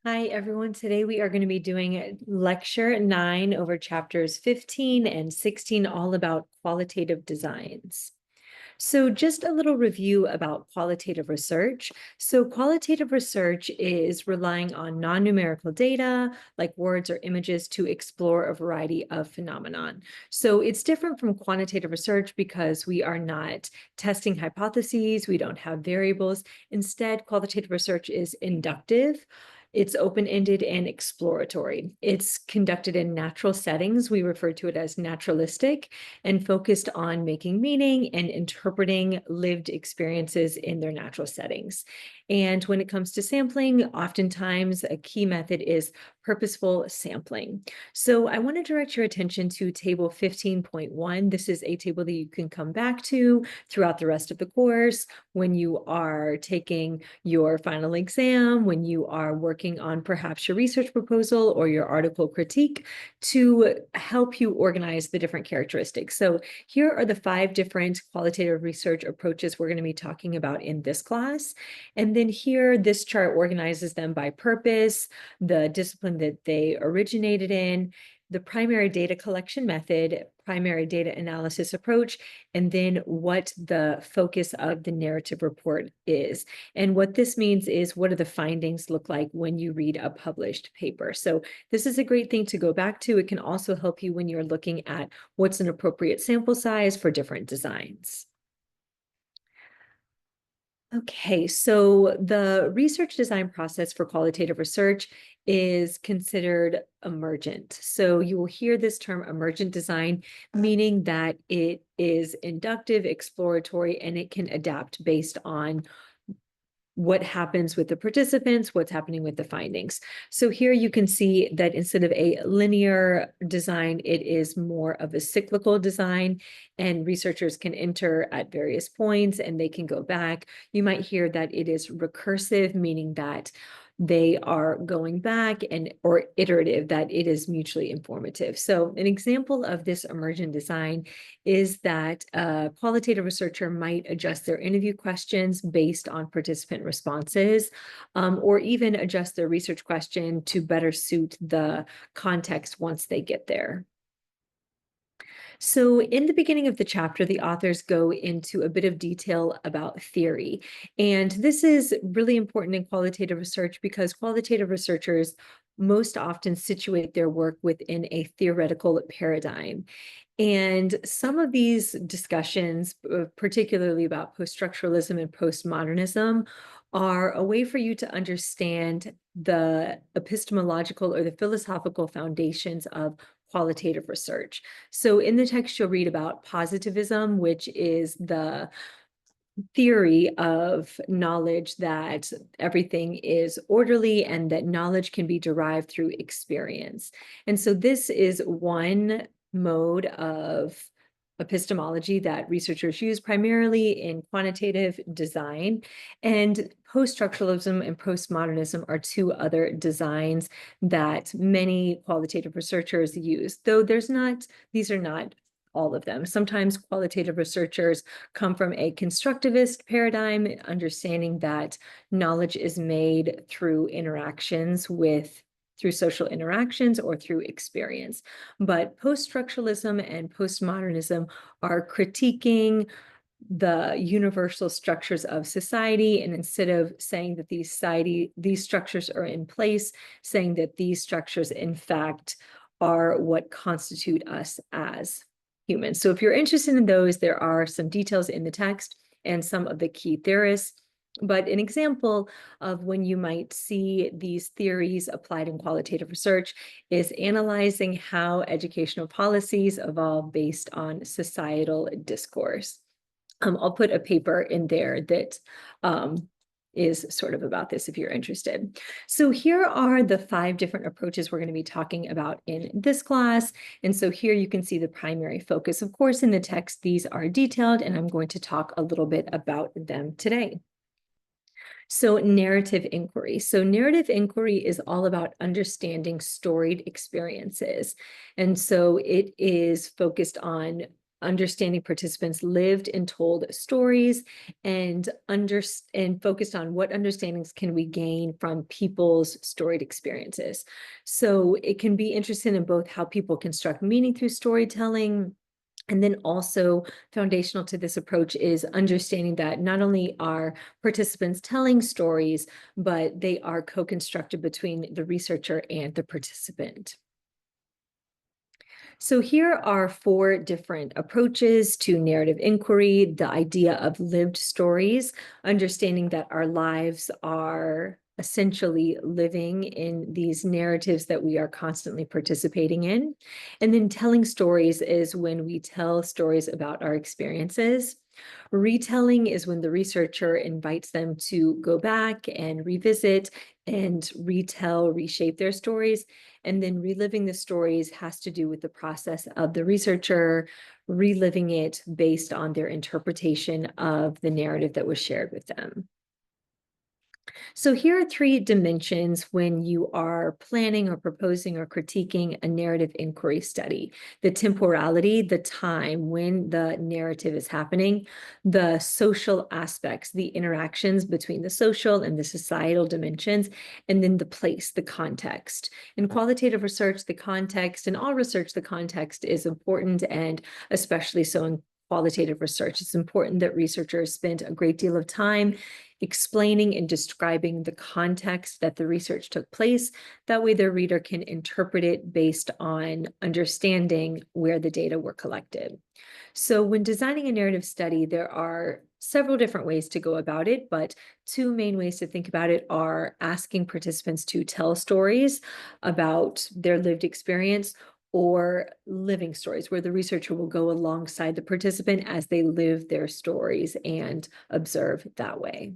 Hi, everyone. Today we are going to be doing lecture 9 over chapters 15 and 16, all about qualitative designs. So just a little review about qualitative research. So qualitative research is relying on non-numerical data like words or images to explore a variety of phenomenon. So it's different from quantitative research because we are not testing hypotheses, we don't have variables. Instead, qualitative research is inductive. It's open-ended and exploratory. It's conducted in natural settings. We refer to it as naturalistic and focused on making meaning and interpreting lived experiences in their natural settings. And when it comes to sampling, oftentimes a key method is purposeful sampling. So I want to direct your attention to table 15.1. This is a table that you can come back to throughout the rest of the course when you are taking your final exam, when you are working on perhaps your research proposal or your article critique, to help you organize the different characteristics. So here are the 5 different qualitative research approaches we're going to be talking about in this class. And then here, this chart organizes them by purpose, the discipline that they originated in, the primary data collection method, primary data analysis approach, and then what the focus of the narrative report is. And what this means is, what do the findings look like when you read a published paper? So this is a great thing to go back to. It can also help you when you're looking at what's an appropriate sample size for different designs. Okay, so the research design process for qualitative research is considered emergent. So you will hear this term emergent design, meaning that it is inductive, exploratory, and it can adapt based on what happens with the participants, what's happening with the findings. So here you can see that instead of a linear design, it is more of a cyclical design, and researchers can enter at various points and they can go back. You might hear that it is recursive, meaning that they are going back, and or iterative, that it is mutually informative. So an example of this emergent design is that a qualitative researcher might adjust their interview questions based on participant responses, or even adjust their research question to better suit the context once they get there. So in the beginning of the chapter, the authors go into a bit of detail about theory. And this is really important in qualitative research because qualitative researchers most often situate their work within a theoretical paradigm. And some of these discussions, particularly about post-structuralism and postmodernism, are a way for you to understand the epistemological or the philosophical foundations of qualitative research. So in the text, you'll read about positivism, which is the theory of knowledge that everything is orderly and that knowledge can be derived through experience. And so this is one mode of epistemology that researchers use primarily in quantitative design. And post-structuralism and postmodernism are 2 other designs that many qualitative researchers use, though these are not all of them. Sometimes qualitative researchers come from a constructivist paradigm, understanding that knowledge is made through through social interactions or through experience. But post-structuralism and postmodernism are critiquing the universal structures of society, and instead of saying that these structures are in place, saying that these structures in fact are what constitute us as humans. So if you're interested in those, there are some details in the text and some of the key theorists. But an example of when you might see these theories applied in qualitative research is analyzing how educational policies evolve based on societal discourse. I'll put a paper in there that is sort of about this if you're interested. So here are the 5 different approaches we're going to be talking about in this class. And so here you can see the primary focus. Of course, in the text, these are detailed, and I'm going to talk a little bit about them today. So narrative inquiry. So narrative inquiry is all about understanding storied experiences. And so it is focused on understanding participants' lived and told stories, and focused on what understandings can we gain from people's storied experiences. So it can be interested in both how people construct meaning through storytelling, and then also foundational to this approach is understanding that not only are participants telling stories, but they are co-constructed between the researcher and the participant. So here are 4 different approaches to narrative inquiry: the idea of lived stories, understanding that our lives are essentially living in these narratives that we are constantly participating in. And then telling stories is when we tell stories about our experiences. Retelling is when the researcher invites them to go back and revisit and retell, reshape their stories. And then reliving the stories has to do with the process of the researcher reliving it based on their interpretation of the narrative that was shared with them. So here are 3 dimensions when you are planning or proposing or critiquing a narrative inquiry study: the temporality, the time when the narrative is happening; the social aspects, the interactions between the social and the societal dimensions; and then the place, the context. In qualitative research, the context, in all research, the context is important, and especially so in qualitative research. It's important that researchers spend a great deal of time explaining and describing the context that the research took place. That way the reader can interpret it based on understanding where the data were collected. So when designing a narrative study, there are several different ways to go about it, but 2 main ways to think about it are asking participants to tell stories about their lived experience, or living stories, where the researcher will go alongside the participant as they live their stories and observe that way.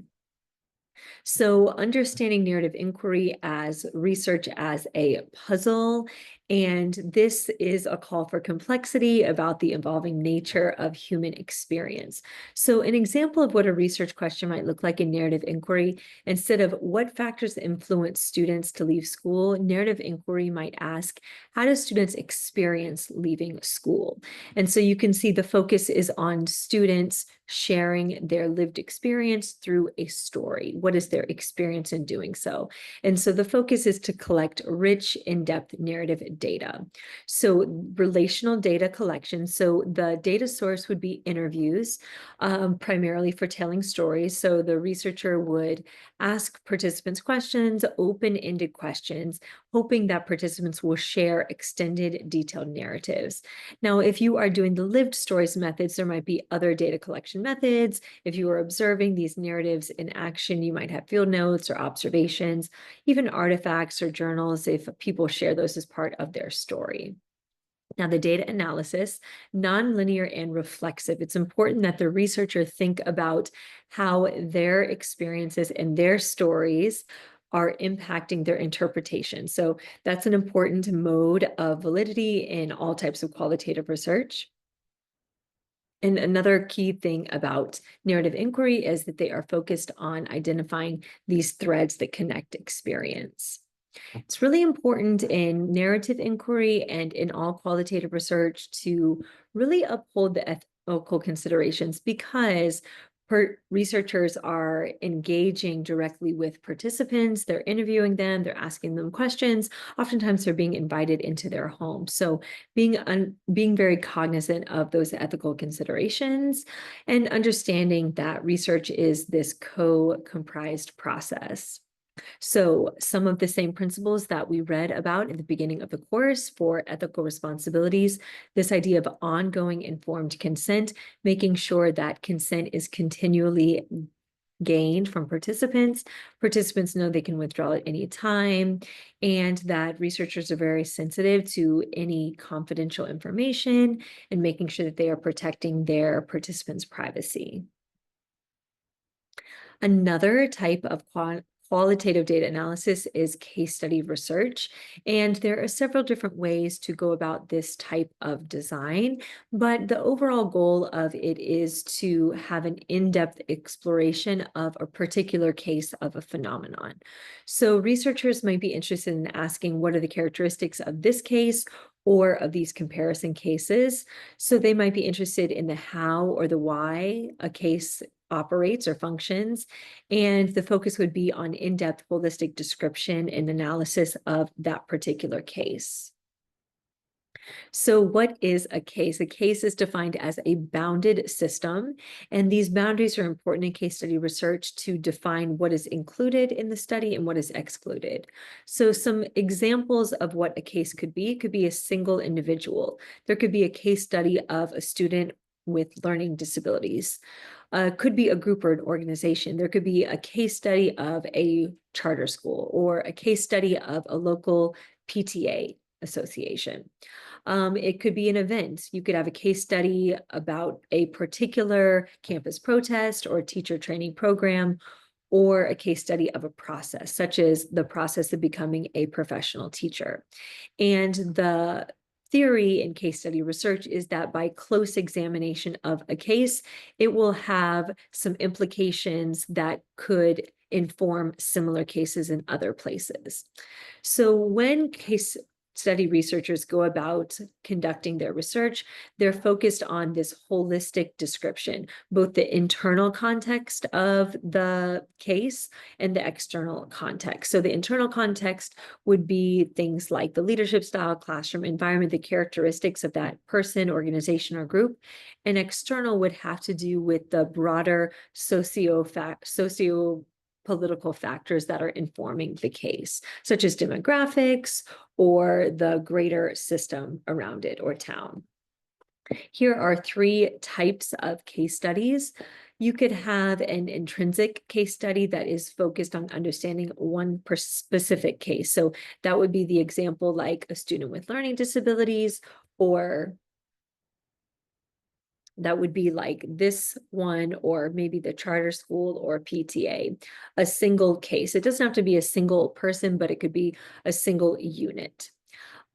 So understanding narrative inquiry as research as a puzzle, and this is a call for complexity about the evolving nature of human experience. So an example of what a research question might look like in narrative inquiry: instead of what factors influence students to leave school, narrative inquiry might ask, how do students experience leaving school? And so you can see the focus is on students sharing their lived experience through a story. What is their experience in doing so? And so the focus is to collect rich, in-depth narrative data. So relational data collection. So the data source would be interviews, primarily for telling stories. So the researcher would ask participants questions, open-ended questions, hoping that participants will share extended, detailed narratives. Now, if you are doing the lived stories methods, there might be other data collection methods. If you are observing these narratives in action, you might have field notes or observations, even artifacts or journals if people share those as part of their story. Now, the data analysis, nonlinear and reflexive. It's important that the researcher think about how their experiences and their stories are impacting their interpretation. So that's an important mode of validity in all types of qualitative research. And another key thing about narrative inquiry is that they are focused on identifying these threads that connect experience. It's really important in narrative inquiry and in all qualitative research to really uphold the ethical considerations, because researchers are engaging directly with participants, they're interviewing them, they're asking them questions. Oftentimes they're being invited into their home. So being very cognizant of those ethical considerations and understanding that research is this co-comprised process. So some of the same principles that we read about in the beginning of the course for ethical responsibilities: this idea of ongoing informed consent, making sure that consent is continually gained from participants. Participants know they can withdraw at any time, and that researchers are very sensitive to any confidential information and making sure that they are protecting their participants' privacy. Another type of qualitative data analysis is case study research, and there are several different ways to go about this type of design, but the overall goal of it is to have an in-depth exploration of a particular case of a phenomenon. So researchers might be interested in asking, what are the characteristics of this case, or of these comparison cases. So they might be interested in the how or the why a case operates or functions. And the focus would be on in-depth holistic description and analysis of that particular case. So what is a case? A case is defined as a bounded system, and these boundaries are important in case study research to define what is included in the study and what is excluded. So some examples of what a case could be a single individual. There could be a case study of a student with learning disabilities. Could be a group or an organization. There could be a case study of a charter school or a case study of a local PTA association. It could be an event. You could have a case study about a particular campus protest or teacher training program, or a case study of a process, such as the process of becoming a professional teacher. And the theory in case study research is that by close examination of a case, it will have some implications that could inform similar cases in other places. So when case study researchers go about conducting their research, they're focused on this holistic description, both the internal context of the case and the external context. So the internal context would be things like the leadership style, classroom environment, the characteristics of that person, organization, or group. And external would have to do with the broader socio-political factors that are informing the case, such as demographics or the greater system around it or town. Here are three types of case studies. You could have an intrinsic case study that is focused on understanding one specific case. So that would be the example like a student with learning disabilities, or that would be like this one, or maybe the charter school or PTA, a single case. It doesn't have to be a single person, but it could be a single unit.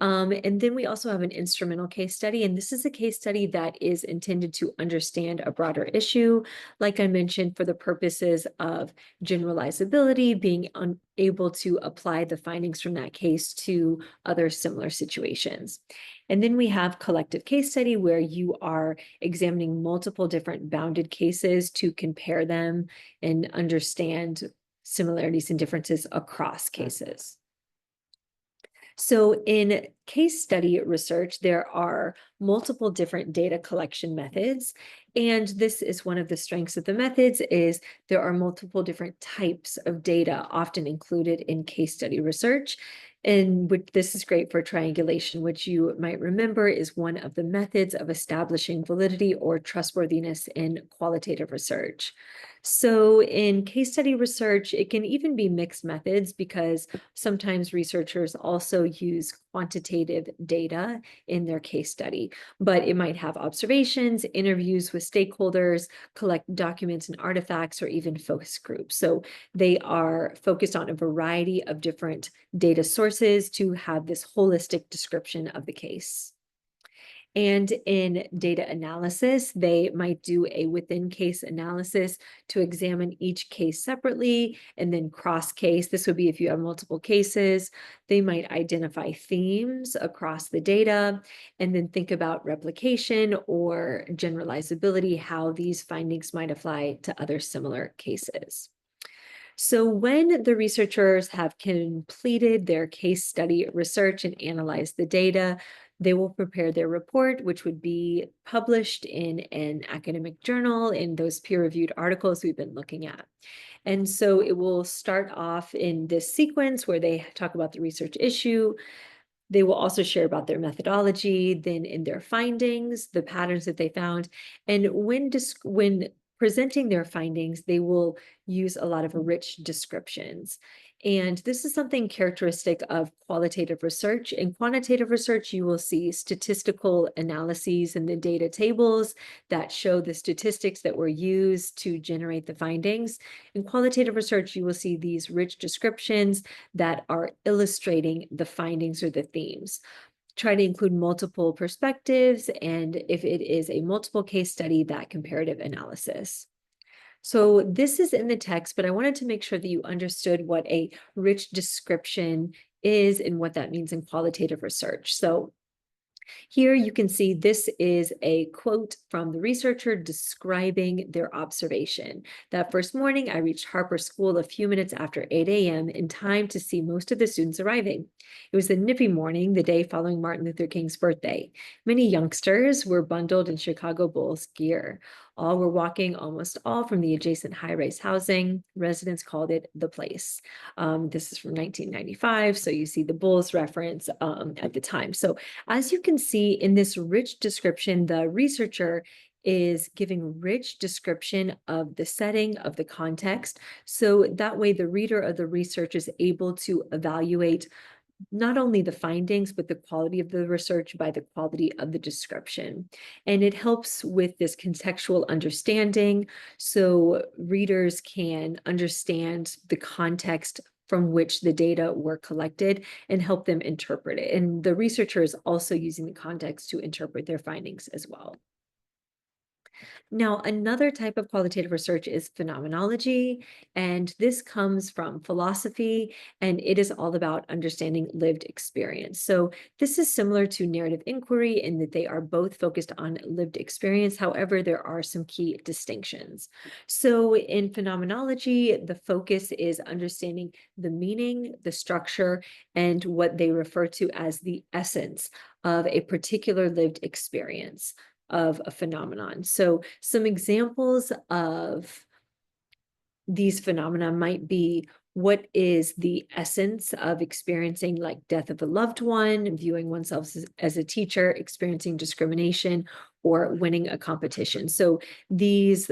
And then we also have an instrumental case study, and this is a case study that is intended to understand a broader issue, like I mentioned, for the purposes of generalizability, being able to apply the findings from that case to other similar situations. And then we have collective case study, where you are examining multiple different bounded cases to compare them and understand similarities and differences across cases. So in case study research, there are multiple different data collection methods. And this is one of the strengths of the methods, is there are multiple different types of data often included in case study research. And this is great for triangulation, which you might remember is one of the methods of establishing validity or trustworthiness in qualitative research. So in case study research, it can even be mixed methods, because sometimes researchers also use quantitative data in their case study, but it might have observations, interviews with stakeholders, collect documents and artifacts, or even focus groups. So they are focused on a variety of different data sources to have this holistic description of the case. And in data analysis, they might do a within case analysis to examine each case separately and then cross case. This would be if you have multiple cases. They might identify themes across the data and then think about replication or generalizability, how these findings might apply to other similar cases. So when the researchers have completed their case study research and analyzed the data, they will prepare their report, which would be published in an academic journal in those peer-reviewed articles we've been looking at. And so it will start off in this sequence where they talk about the research issue. They will also share about their methodology, then in their findings, the patterns that they found. And when presenting their findings, they will use a lot of rich descriptions. And this is something characteristic of qualitative research. In quantitative research, you will see statistical analyses in the data tables that show the statistics that were used to generate the findings. In qualitative research, you will see these rich descriptions that are illustrating the findings or the themes. Try to include multiple perspectives, and if it is a multiple case study, that comparative analysis. So this is in the text, but I wanted to make sure that you understood what a rich description is and what that means in qualitative research. So Here you can see this is a quote from the researcher describing their observation. That first morning, I reached Harper School a few minutes after 8 a.m. in time to see most of the students arriving. It was a nippy morning, the day following Martin Luther King's birthday. Many youngsters were bundled in Chicago Bulls gear. All were walking, almost all from the adjacent high-rise housing. Residents called it the place. This is from 1995, so you see the Bulls reference at the time. So as you can see in this rich description, the researcher is giving rich description of the setting, of the context. So that way the reader of the research is able to evaluate not only the findings, but the quality of the research by the quality of the description. And it helps with this contextual understanding, so readers can understand the context from which the data were collected and help them interpret it. And the researcher is also using the context to interpret their findings as well. Now, another type of qualitative research is phenomenology, and this comes from philosophy, and it is all about understanding lived experience. So this is similar to narrative inquiry in that they are both focused on lived experience. However, there are some key distinctions. So in phenomenology, the focus is understanding the meaning, the structure, and what they refer to as the essence of a particular lived experience of a phenomenon. So some examples of these phenomena might be, what is the essence of experiencing like death of a loved one, viewing oneself as a teacher, experiencing discrimination, or winning a competition. So these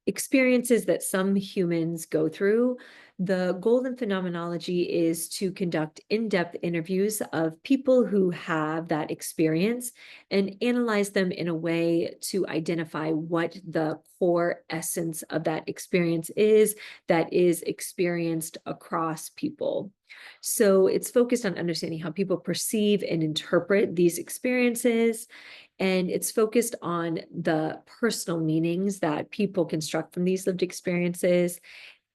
experiences that some humans go through, the goal in phenomenology is to conduct in-depth interviews of people who have that experience and analyze them in a way to identify what the core essence of that experience is that is experienced across people. So it's focused on understanding how people perceive and interpret these experiences, and it's focused on the personal meanings that people construct from these lived experiences.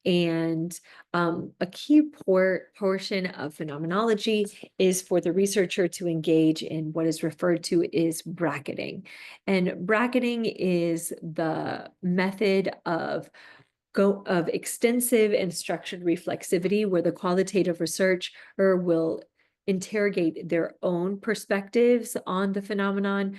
And a key portion of phenomenology is for the researcher to engage in what is referred to as bracketing. And bracketing is the method of extensive and structured reflexivity, where the qualitative researcher will interrogate their own perspectives on the phenomenon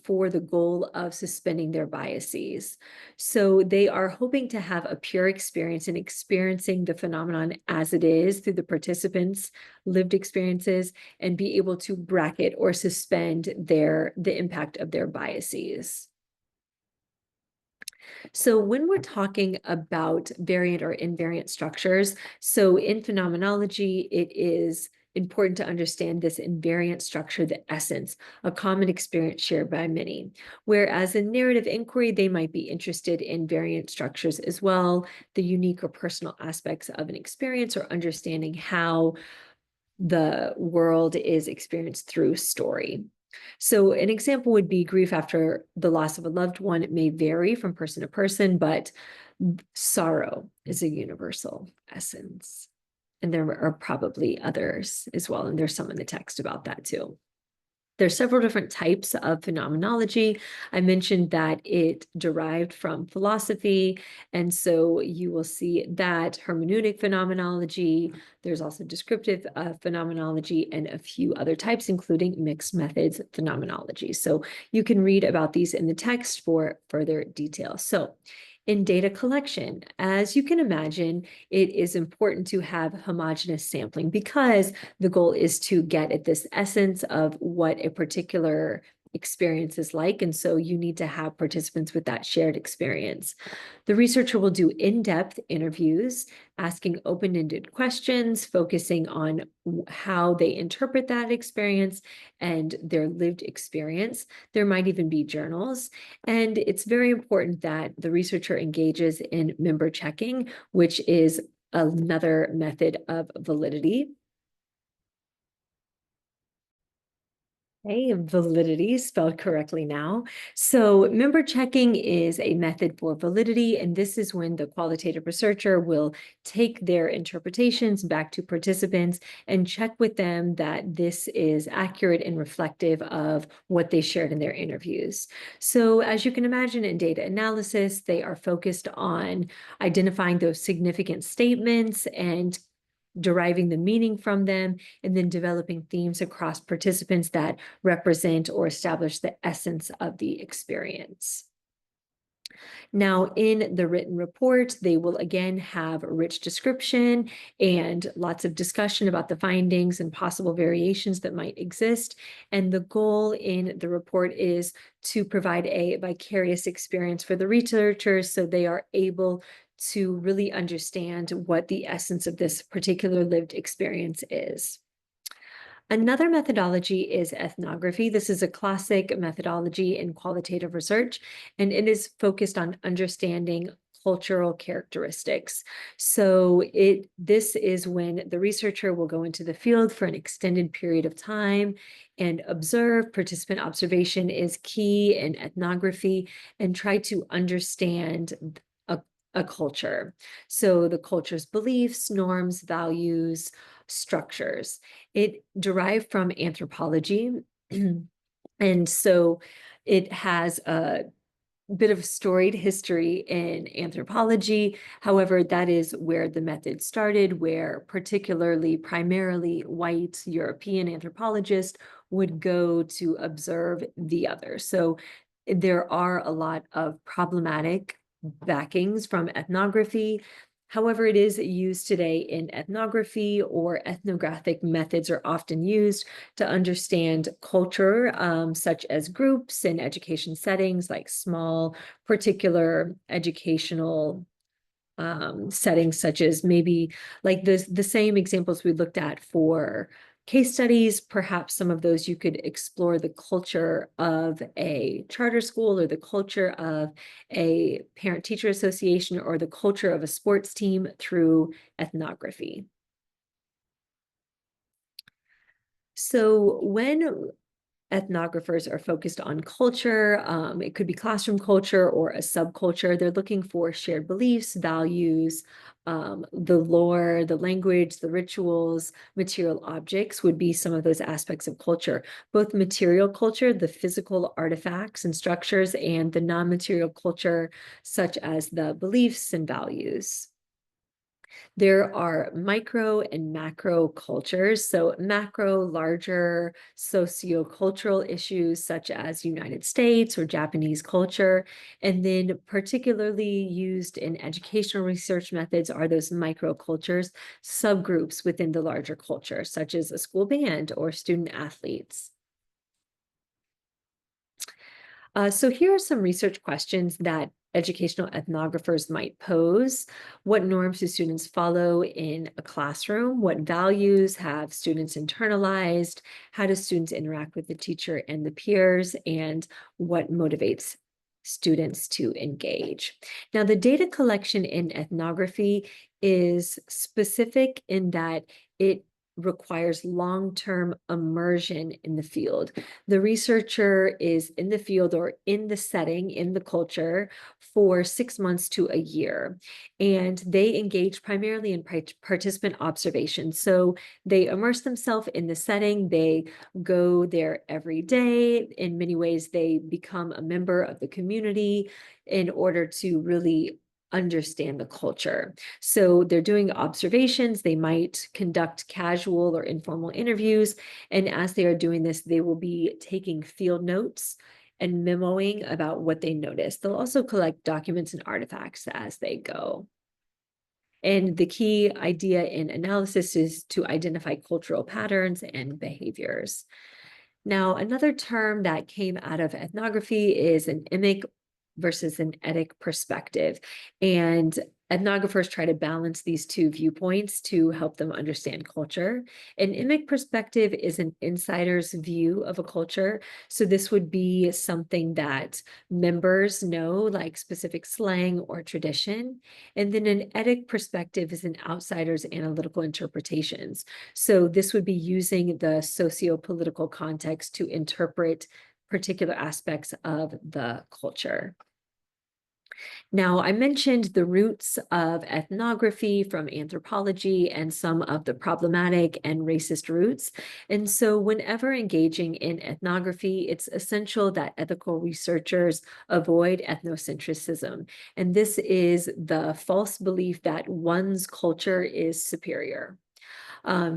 for the goal of suspending their biases. So they are hoping to have a pure experience in experiencing the phenomenon as it is through the participants' lived experiences, and be able to bracket or suspend the impact of their biases. So when we're talking about variant or invariant structures, so in phenomenology, it is important to understand this invariant structure, the essence, a common experience shared by many. Whereas in narrative inquiry, they might be interested in variant structures as well, the unique or personal aspects of an experience, or understanding how the world is experienced through story. So an example would be grief after the loss of a loved one. It may vary from person to person, but sorrow is a universal essence. And there are probably others as well. And there's some in the text about that too. There's several different types of phenomenology. I mentioned that it derived from philosophy, and so you will see that hermeneutic phenomenology. There's also descriptive phenomenology and a few other types, including mixed methods phenomenology. So you can read about these in the text for further detail. So in data collection, as you can imagine, it is important to have homogeneous sampling, because the goal is to get at this essence of what a particular experience is like. And so you need to have participants with that shared experience. The researcher will do in-depth interviews, asking open-ended questions, focusing on how they interpret that experience and their lived experience. There might even be journals. And it's very important that the researcher engages in member checking, which is another method of validity. Okay, validity spelled correctly now. So member checking is a method for validity, and this is when the qualitative researcher will take their interpretations back to participants and check with them that this is accurate and reflective of what they shared in their interviews. So as you can imagine in data analysis, they are focused on identifying those significant statements and deriving the meaning from them, and then developing themes across participants that represent or establish the essence of the experience. Now, in the written report, they will again have a rich description and lots of discussion about the findings and possible variations that might exist. And the goal in the report is to provide a vicarious experience for the researchers so they are able to really understand what the essence of this particular lived experience is. Another methodology is ethnography. This is a classic methodology in qualitative research, and it is focused on understanding cultural characteristics. So this is when the researcher will go into the field for an extended period of time and observe. Participant observation is key in ethnography, and try to understand a culture. So the culture's beliefs, norms, values, structures. It derived from anthropology. And so it has a bit of storied history in anthropology. However, that is where the method started, where primarily white European anthropologists would go to observe the other. So there are a lot of problematic backings from ethnography. However, it is used today in ethnography, or ethnographic methods are often used to understand culture, such as groups in education settings, like small, particular educational settings, such as maybe like the same examples we looked at for case studies. Perhaps some of those you could explore the culture of a charter school, or the culture of a parent-teacher association, or the culture of a sports team through ethnography. So when ethnographers are focused on culture, it could be classroom culture or a subculture. They're looking for shared beliefs, values, the lore, the language, the rituals, material objects would be some of those aspects of culture. Both material culture, the physical artifacts and structures, and the non-material culture, such as the beliefs and values. There are micro and macro cultures. So macro, larger sociocultural issues such as United States or Japanese culture. And then particularly used in educational research methods are those micro cultures, subgroups within the larger culture, such as a school band or student athletes. So here are some research questions that educational ethnographers might pose. What norms do students follow in a classroom? What values have students internalized? How do students interact with the teacher and the peers? And what motivates students to engage? Now, the data collection in ethnography is specific in that it requires long-term immersion in the field. The researcher is in the field or in the setting, in the culture, for 6 months to a year. And they engage primarily in participant observation. So they immerse themselves in the setting, they go there every day. In many ways, they become a member of the community in order to really understand the culture. So they're doing observations. They might conduct casual or informal interviews. And as they are doing this, they will be taking field notes and memoing about what they noticed. They'll also collect documents and artifacts as they go. And the key idea in analysis is to identify cultural patterns and behaviors. Now, another term that came out of ethnography is an emic versus an etic perspective. And ethnographers try to balance these two viewpoints to help them understand culture. An imic perspective is an insider's view of a culture. So this would be something that members know, like specific slang or tradition. And then an etic perspective is an outsider's analytical interpretations. So this would be using the socio-political context to interpret particular aspects of the culture. Now, I mentioned the roots of ethnography from anthropology and some of the problematic and racist roots. And so whenever engaging in ethnography, it's essential that ethical researchers avoid ethnocentrism. And this is the false belief that one's culture is superior.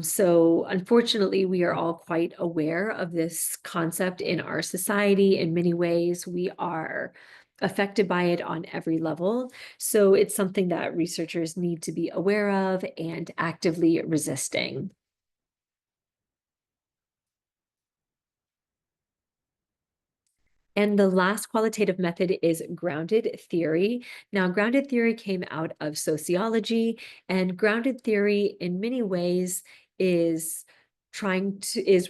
So unfortunately, we are all quite aware of this concept in our society. In many ways, we are affected by it on every level. So it's something that researchers need to be aware of and actively resisting. And the last qualitative method is grounded theory. Now, grounded theory came out of sociology, and grounded theory in many ways is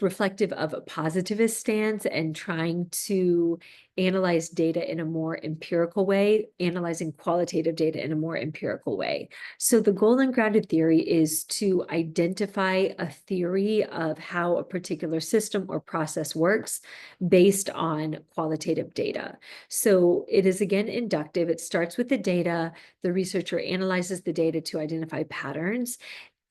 reflective of a positivist stance and trying to analyze data in a more empirical way, analyzing qualitative data in a more empirical way. So the goal in grounded theory is to identify a theory of how a particular system or process works based on qualitative data. So it is again inductive. It starts with the data. The researcher analyzes the data to identify patterns,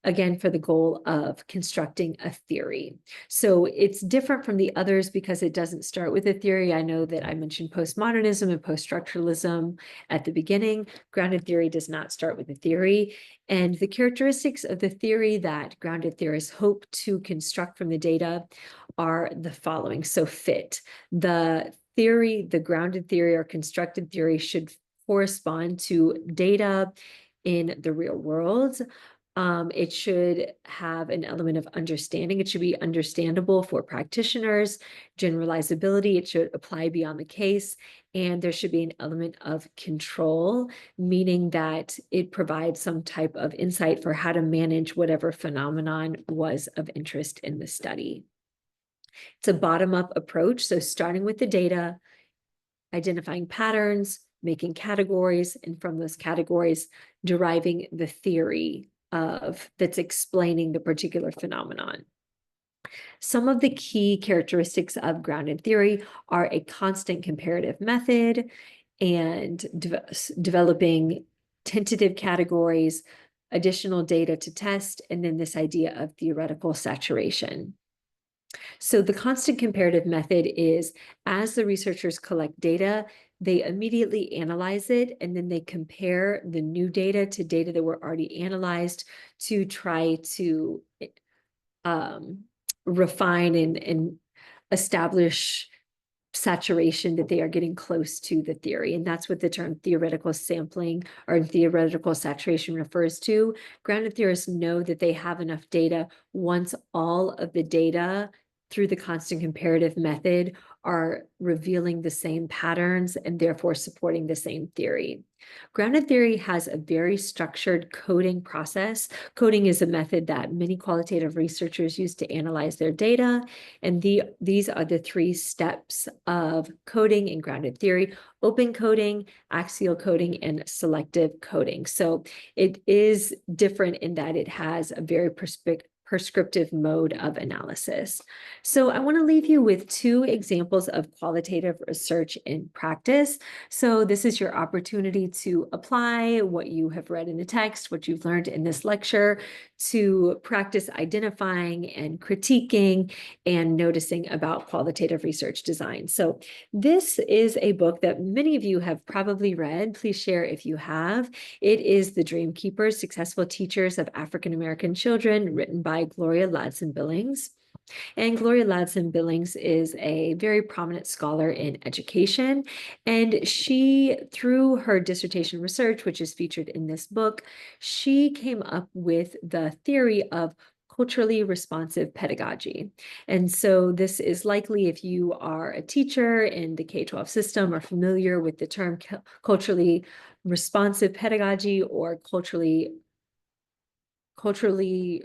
again, for the goal of constructing a theory. So it's different from the others because it doesn't start with a theory. I know that I mentioned postmodernism and post-structuralism at the beginning. Grounded theory does not start with a theory. And the characteristics of the theory that grounded theorists hope to construct from the data are the following. So fit. The theory, the grounded theory or constructed theory should correspond to data in the real world. It should have an element of understanding. It should be understandable for practitioners, generalizability. It should apply beyond the case. And there should be an element of control, meaning that it provides some type of insight for how to manage whatever phenomenon was of interest in the study. It's a bottom-up approach. So starting with the data, identifying patterns, making categories, and from those categories, deriving the theory that's explaining the particular phenomenon. Some of the key characteristics of grounded theory are a constant comparative method and developing tentative categories, additional data to test, and then this idea of theoretical saturation. So the constant comparative method is, as the researchers collect data, they immediately analyze it, and then they compare the new data to data that were already analyzed to try to refine and establish saturation that they are getting close to the theory. And that's what the term theoretical sampling or theoretical saturation refers to. Grounded theorists know that they have enough data once all of the data through the constant comparative method are revealing the same patterns and therefore supporting the same theory. Grounded theory has a very structured coding process. Coding is a method that many qualitative researchers use to analyze their data. And these are the three steps of coding in grounded theory: open coding, axial coding, and selective coding. So it is different in that it has a very prescriptive mode of analysis. So I want to leave you with two examples of qualitative research in practice. So this is your opportunity to apply what you have read in the text, what you've learned in this lecture, to practice identifying and critiquing and noticing about qualitative research design. So this is a book that many of you have probably read. Please share if you have. It is The Dream Keepers: Successful Teachers of African American Children, written by Gloria Ladson Billings. And Gloria Ladson Billings is a very prominent scholar in education. And she, through her dissertation research, which is featured in this book, she came up with the theory of culturally responsive pedagogy. And so this is likely, if you are a teacher in the K-12 system, or familiar with the term culturally responsive pedagogy or culturally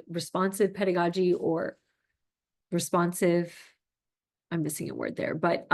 responsive pedagogy or responsive, I'm missing a word there, but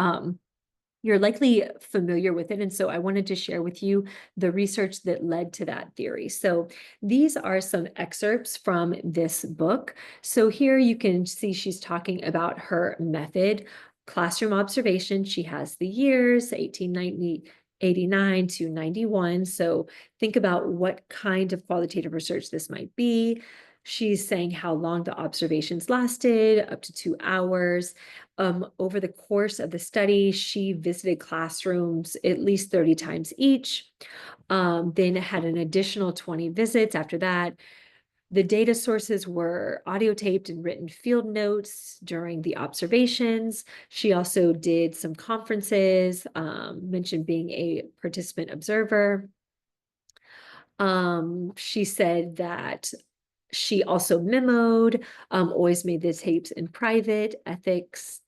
you're likely familiar with it. And so I wanted to share with you the research that led to that theory. So these are some excerpts from this book. So here you can see she's talking about her method, classroom observation. She has the years, 1889 to 91. So think about what kind of qualitative research this might be. She's saying how long the observations lasted, up to 2 hours. Over the course of the study, she visited classrooms at least 30 times each, then had an additional 20 visits after that. The data sources were audio taped and written field notes during the observations. She also did some conferences, mentioned being a participant observer. She said that she also memoed, always made the tapes in private, ethics.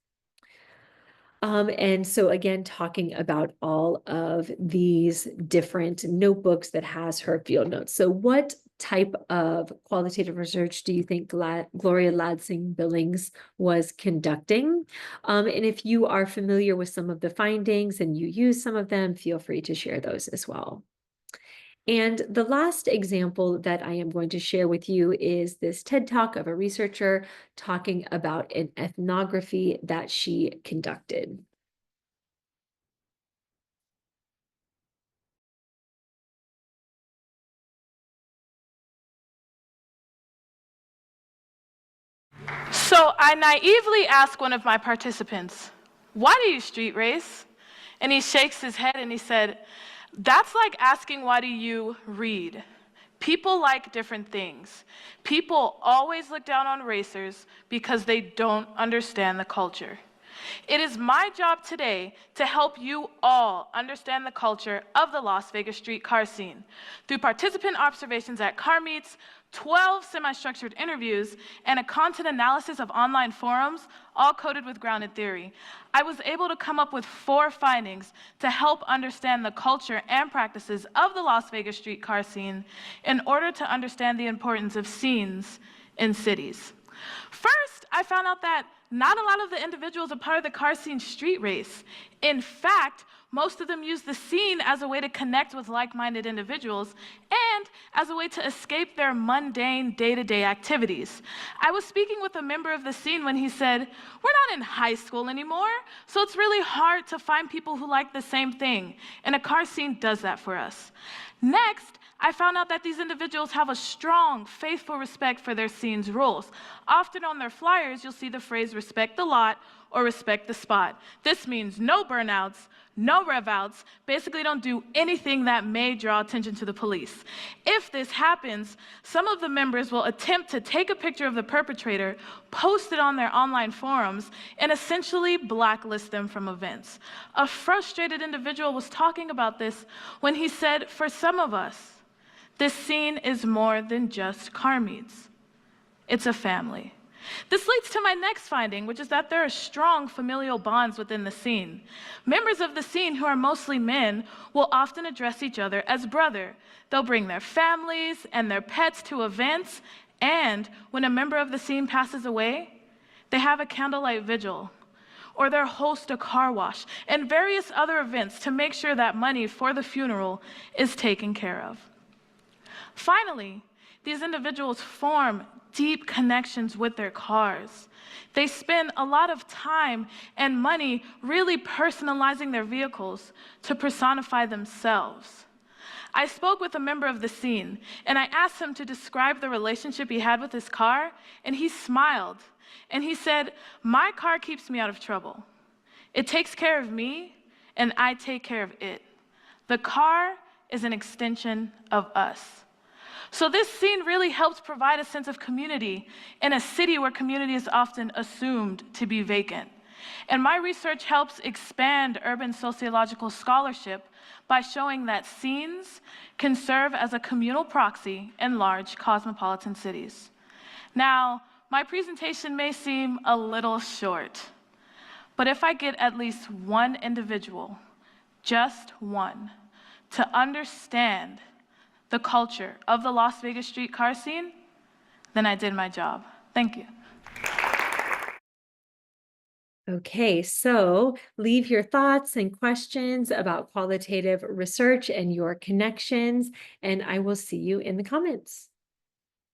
And so again, talking about all of these different notebooks that has her field notes. So what type of qualitative research do you think Gloria Ladsing Billings was conducting? And if you are familiar with some of the findings and you use some of them, feel free to share those as well. And the last example that I am going to share with you is this TED Talk of a researcher talking about an ethnography that she conducted. So I naively asked one of my participants, "Why do you street race?" And he shakes his head and he said, "That's like asking, why do you read? People like different things. People always look down on racers because they don't understand the culture." It is my job today to help you all understand the culture of the Las Vegas street car scene. Through participant observations at car meets, 12 semi-structured interviews, and a content analysis of online forums, all coded with grounded theory, I was able to come up with 4 findings to help understand the culture and practices of the Las Vegas street car scene in order to understand the importance of scenes in cities. First, I found out that not a lot of the individuals are part of the car scene street race. In fact, most of them use the scene as a way to connect with like-minded individuals and as a way to escape their mundane day-to-day activities. I was speaking with a member of the scene when he said, "We're not in high school anymore, so it's really hard to find people who like the same thing, and a car scene does that for us." Next, I found out that these individuals have a strong, faithful respect for their scene's rules. Often on their flyers, you'll see the phrase "respect the lot" or "respect the spot." This means no burnouts, no rev outs, basically don't do anything that may draw attention to the police. If this happens, some of the members will attempt to take a picture of the perpetrator, post it on their online forums, and essentially blacklist them from events. A frustrated individual was talking about this when he said, "For some of us, this scene is more than just car meets. It's a family." This leads to my next finding, which is that there are strong familial bonds within the scene. Members of the scene, who are mostly men, will often address each other as brother. They'll bring their families and their pets to events, and when a member of the scene passes away, they have a candlelight vigil, or they'll host a car wash, and various other events to make sure that money for the funeral is taken care of. Finally, these individuals form deep connections with their cars. They spend a lot of time and money really personalizing their vehicles to personify themselves. I spoke with a member of the scene, and I asked him to describe the relationship he had with his car, and he smiled, and he said, "My car keeps me out of trouble. It takes care of me, and I take care of it. The car is an extension of us." So this scene really helps provide a sense of community in a city where community is often assumed to be vacant. And my research helps expand urban sociological scholarship by showing that scenes can serve as a communal proxy in large cosmopolitan cities. Now, my presentation may seem a little short, but if I get at least one individual, just one, to understand the culture of the Las Vegas streetcar scene, then I did my job. Thank you. Okay, so leave your thoughts and questions about qualitative research and your connections, and I will see you in the comments.